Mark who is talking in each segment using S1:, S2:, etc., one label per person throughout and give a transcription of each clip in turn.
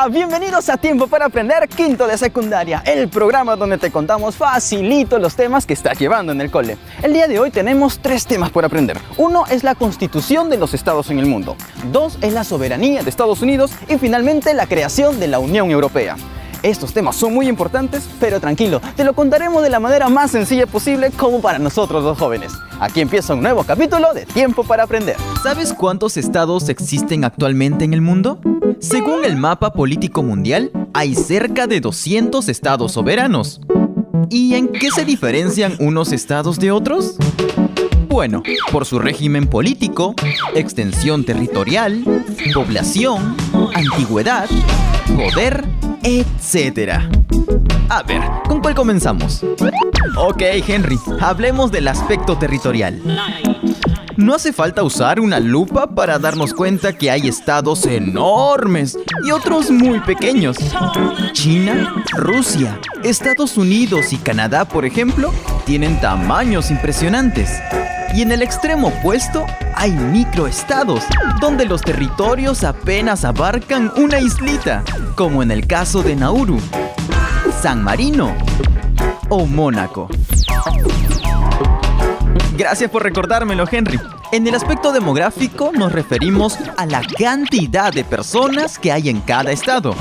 S1: Hola, bienvenidos a Tiempo para Aprender, quinto de secundaria, el programa donde te contamos facilito los temas que estás llevando en el cole. El día de hoy tenemos 3 temas por aprender. 1 es la constitución de los estados en el mundo. 2 es la soberanía de Estados Unidos y finalmente la creación de la Unión Europea. Estos temas son muy importantes, pero tranquilo, te lo contaremos de la manera más sencilla posible como para nosotros los jóvenes. Aquí empieza un nuevo capítulo de Tiempo para Aprender.
S2: ¿Sabes cuántos estados existen actualmente en el mundo? Según el mapa político mundial, hay cerca de 200 estados soberanos. ¿Y en qué se diferencian unos estados de otros? Bueno, por su régimen político, extensión territorial, población, antigüedad, poder, etc. A ver, ¿con cuál comenzamos? Ok, Henry, hablemos del aspecto territorial. No hace falta usar una lupa para darnos cuenta que hay estados enormes y otros muy pequeños. China, Rusia, Estados Unidos y Canadá, por ejemplo, tienen tamaños impresionantes. Y en el extremo opuesto hay microestados, donde los territorios apenas abarcan una islita, como en el caso de Nauru, San Marino o Mónaco. Gracias por recordármelo, Henry. En el aspecto demográfico nos referimos a la cantidad de personas que hay en cada estado.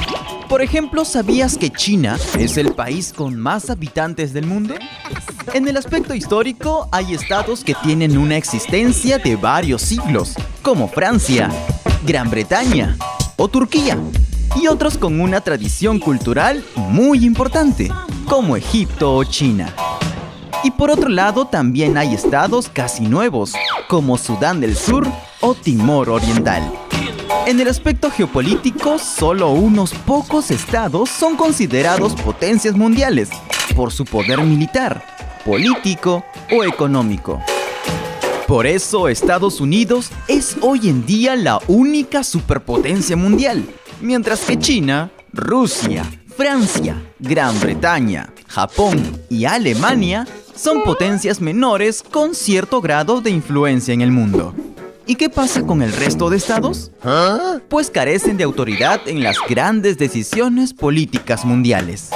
S2: Por ejemplo, ¿sabías que China es el país con más habitantes del mundo? En el aspecto histórico, hay estados que tienen una existencia de varios siglos, como Francia, Gran Bretaña o Turquía, y otros con una tradición cultural muy importante, como Egipto o China. Y por otro lado, también hay estados casi nuevos, como Sudán del Sur o Timor Oriental. En el aspecto geopolítico, solo unos pocos estados son considerados potencias mundiales por su poder militar, político o económico. Por eso, Estados Unidos es hoy en día la única superpotencia mundial, mientras que China, Rusia, Francia, Gran Bretaña, Japón y Alemania son potencias menores con cierto grado de influencia en el mundo. ¿Y qué pasa con el resto de estados? Pues carecen de autoridad en las grandes decisiones políticas mundiales.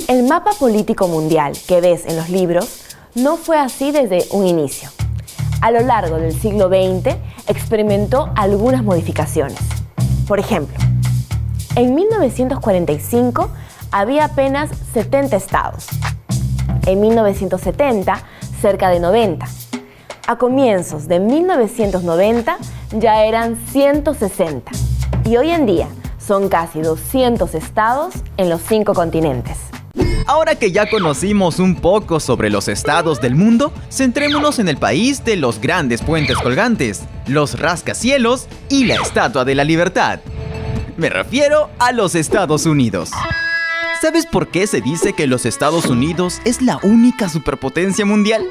S3: El mapa político mundial que ves en los libros no fue así desde un inicio. A lo largo del siglo XX experimentó algunas modificaciones. Por ejemplo, en 1945 había apenas 70 estados. En 1970, cerca de 90. A comienzos de 1990 ya eran 160. Y hoy en día son casi 200 estados en los 5 continentes.
S2: Ahora que ya conocimos un poco sobre los estados del mundo, centrémonos en el país de los grandes puentes colgantes, los rascacielos y la Estatua de la Libertad. Me refiero a los Estados Unidos. ¿Sabes por qué se dice que los Estados Unidos es la única superpotencia mundial?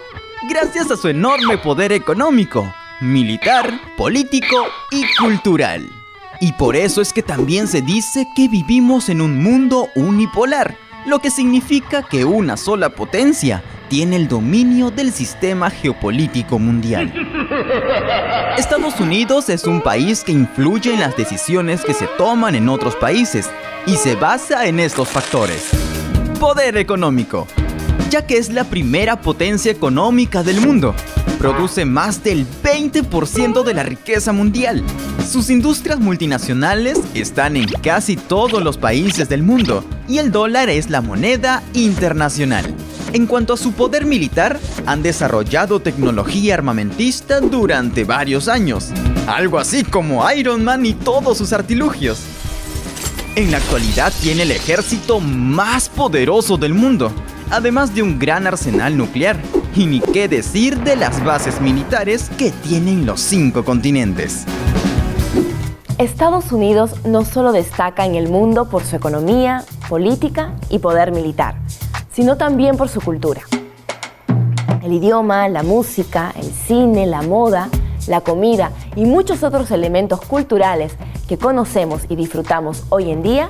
S2: Gracias a su enorme poder económico, militar, político y cultural. Y por eso es que también se dice que vivimos en un mundo unipolar, lo que significa que una sola potencia tiene el dominio del sistema geopolítico mundial. Estados Unidos es un país que influye en las decisiones que se toman en otros países y se basa en estos factores. Poder económico, ya que es la primera potencia económica del mundo. Produce más del 20% de la riqueza mundial. Sus industrias multinacionales están en casi todos los países del mundo y el dólar es la moneda internacional. En cuanto a su poder militar, han desarrollado tecnología armamentista durante varios años. Algo así como Iron Man y todos sus artilugios. En la actualidad tiene el ejército más poderoso del mundo, además de un gran arsenal nuclear. Y ni qué decir de las bases militares que tienen los 5 continentes.
S3: Estados Unidos no solo destaca en el mundo por su economía, política y poder militar, sino también por su cultura. El idioma, la música, el cine, la moda, la comida y muchos otros elementos culturales que conocemos y disfrutamos hoy en día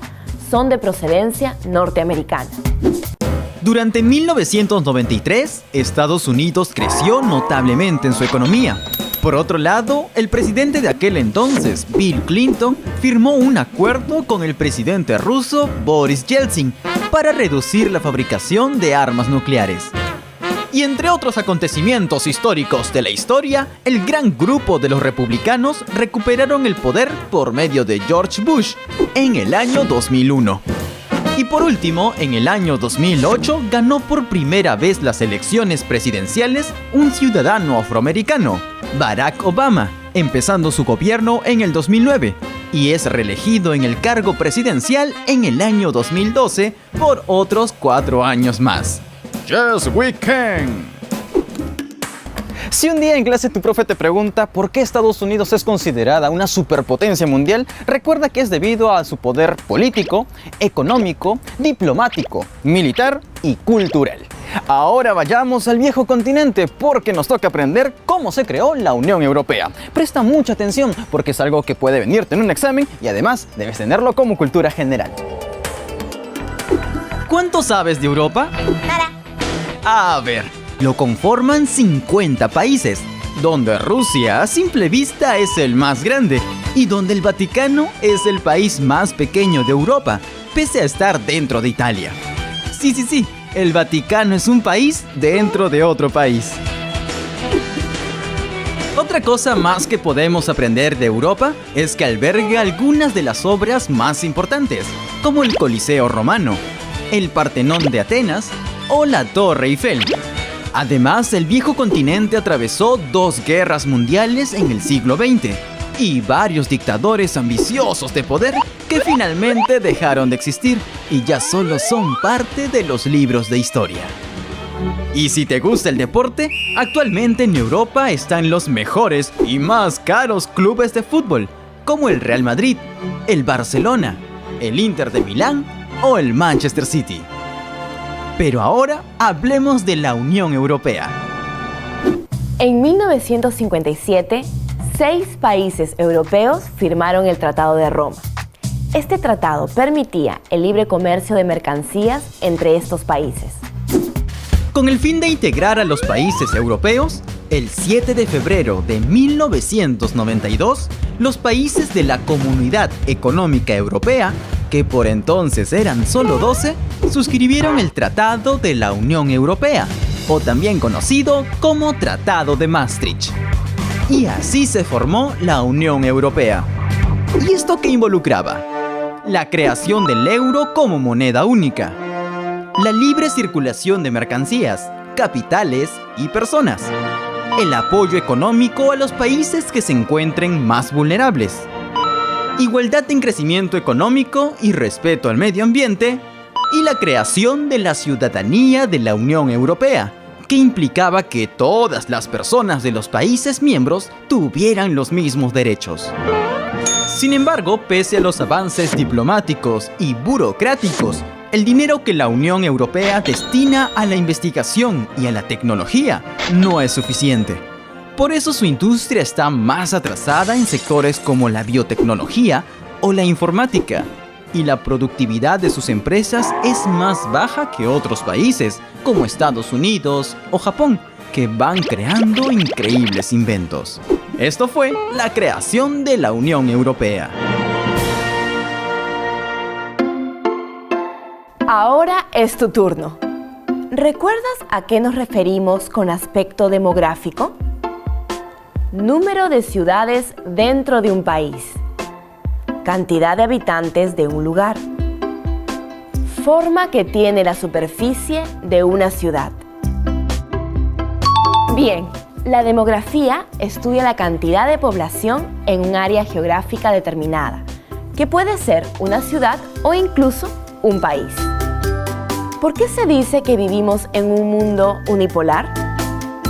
S3: son de procedencia norteamericana.
S2: Durante 1993, Estados Unidos creció notablemente en su economía. Por otro lado, el presidente de aquel entonces, Bill Clinton, firmó un acuerdo con el presidente ruso Boris Yeltsin para reducir la fabricación de armas nucleares. Y entre otros acontecimientos históricos de la historia, el gran grupo de los republicanos recuperaron el poder por medio de George Bush en el año 2001. Y por último, en el año 2008 ganó por primera vez las elecciones presidenciales un ciudadano afroamericano, Barack Obama, empezando su gobierno en el 2009, y es reelegido en el cargo presidencial en el año 2012 por otros 4 años más.
S1: Yes, we can. Si un día en clase tu profe te pregunta por qué Estados Unidos es considerada una superpotencia mundial, recuerda que es debido a su poder político, económico, diplomático, militar y cultural. Ahora vayamos al viejo continente porque nos toca aprender cómo se creó la Unión Europea. Presta mucha atención porque es algo que puede venirte en un examen y además debes tenerlo como cultura general.
S2: ¿Cuánto sabes de Europa?
S3: Nada.
S2: A ver, lo conforman 50 países, donde Rusia a simple vista es el más grande y donde el Vaticano es el país más pequeño de Europa, pese a estar dentro de Italia. Sí, el Vaticano es un país dentro de otro país. Otra cosa más que podemos aprender de Europa es que alberga algunas de las obras más importantes, como el Coliseo Romano, el Partenón de Atenas o la Torre Eiffel. Además, el viejo continente atravesó 2 guerras mundiales en el siglo XX y varios dictadores ambiciosos de poder que finalmente dejaron de existir y ya solo son parte de los libros de historia. Y si te gusta el deporte, actualmente en Europa están los mejores y más caros clubes de fútbol, como el Real Madrid, el Barcelona, el Inter de Milán o el Manchester City. Pero ahora hablemos de la Unión Europea.
S3: En 1957, 6 países europeos firmaron el Tratado de Roma. Este tratado permitía el libre comercio de mercancías entre estos países.
S2: Con el fin de integrar a los países europeos, el 7 de febrero de 1992, los países de la Comunidad Económica Europea, que por entonces eran solo 12, suscribieron el Tratado de la Unión Europea, o también conocido como Tratado de Maastricht. Y así se formó la Unión Europea. ¿Y esto qué involucraba? La creación del euro como moneda única, la libre circulación de mercancías, capitales y personas, el apoyo económico a los países que se encuentren más vulnerables, igualdad en crecimiento económico y respeto al medio ambiente, y la creación de la ciudadanía de la Unión Europea, que implicaba que todas las personas de los países miembros tuvieran los mismos derechos. Sin embargo, pese a los avances diplomáticos y burocráticos, el dinero que la Unión Europea destina a la investigación y a la tecnología no es suficiente. Por eso su industria está más atrasada en sectores como la biotecnología o la informática, y la productividad de sus empresas es más baja que otros países, como Estados Unidos o Japón, que van creando increíbles inventos. Esto fue la creación de la Unión Europea.
S3: Ahora es tu turno. ¿Recuerdas a qué nos referimos con aspecto demográfico? Número de ciudades dentro de un país. Cantidad de habitantes de un lugar. Forma que tiene la superficie de una ciudad. Bien, la demografía estudia la cantidad de población en un área geográfica determinada, que puede ser una ciudad o incluso un país. ¿Por qué se dice que vivimos en un mundo unipolar?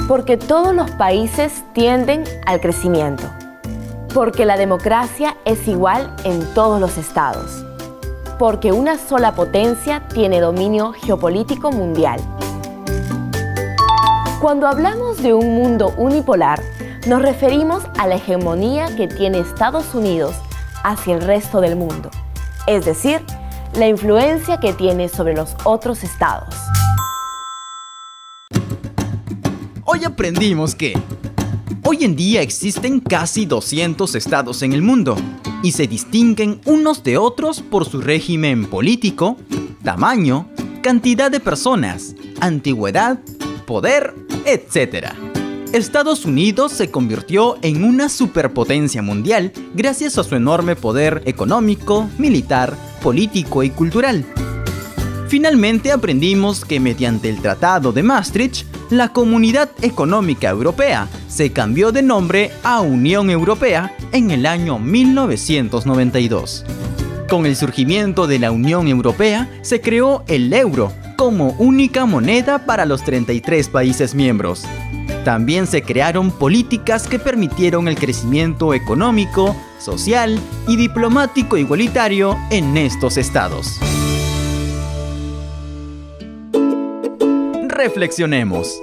S3: Porque todos los países tienden al crecimiento. Porque la democracia es igual en todos los estados. Porque una sola potencia tiene dominio geopolítico mundial. Cuando hablamos de un mundo unipolar, nos referimos a la hegemonía que tiene Estados Unidos hacia el resto del mundo, es decir, la influencia que tiene sobre los otros estados.
S2: Hoy en día existen casi 200 estados en el mundo y se distinguen unos de otros por su régimen político, tamaño, cantidad de personas, antigüedad, poder, etc. Estados Unidos se convirtió en una superpotencia mundial gracias a su enorme poder económico, militar, político y cultural. Finalmente aprendimos que mediante el Tratado de Maastricht, la Comunidad Económica Europea se cambió de nombre a Unión Europea en el año 1992. Con el surgimiento de la Unión Europea, se creó el euro como única moneda para los 33 países miembros. También se crearon políticas que permitieron el crecimiento económico, social y diplomático igualitario en estos estados. Reflexionemos.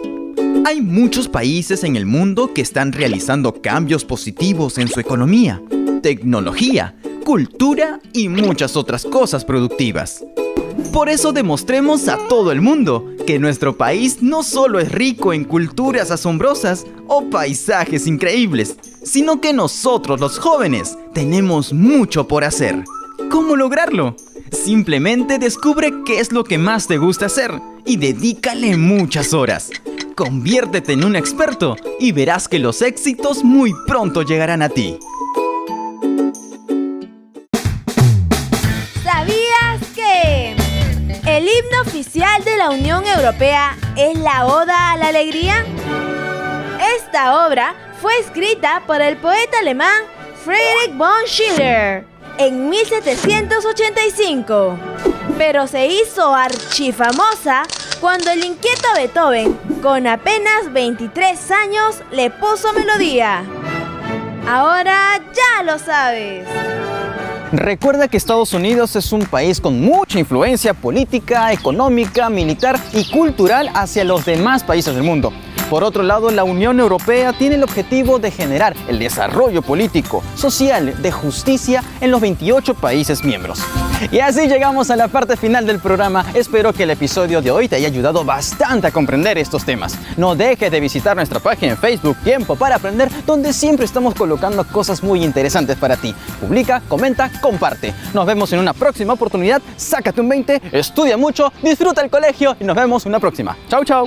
S2: Hay muchos países en el mundo que están realizando cambios positivos en su economía, tecnología, cultura y muchas otras cosas productivas. Por eso demostremos a todo el mundo que nuestro país no solo es rico en culturas asombrosas o paisajes increíbles, sino que nosotros los jóvenes tenemos mucho por hacer. ¿Cómo lograrlo? Simplemente descubre qué es lo que más te gusta hacer y dedícale muchas horas. Conviértete en un experto y verás que los éxitos muy pronto llegarán a ti.
S3: ¿Sabías que el himno oficial de la Unión Europea es la Oda a la Alegría? Esta obra fue escrita por el poeta alemán Friedrich von Schiller en 1785, pero se hizo archifamosa cuando el inquieto Beethoven, con apenas 23 años, le puso melodía. Ahora ya lo sabes.
S1: Recuerda que Estados Unidos es un país con mucha influencia política, económica, militar y cultural hacia los demás países del mundo. Por otro lado, la Unión Europea tiene el objetivo de generar el desarrollo político, social, de justicia en los 28 países miembros. Y así llegamos a la parte final del programa. Espero que el episodio de hoy te haya ayudado bastante a comprender estos temas. No dejes de visitar nuestra página en Facebook, Tiempo para Aprender, donde siempre estamos colocando cosas muy interesantes para ti. Publica, comenta, comparte. Nos vemos en una próxima oportunidad. Sácate un 20, estudia mucho, disfruta el colegio y nos vemos en una próxima. Chau, chau.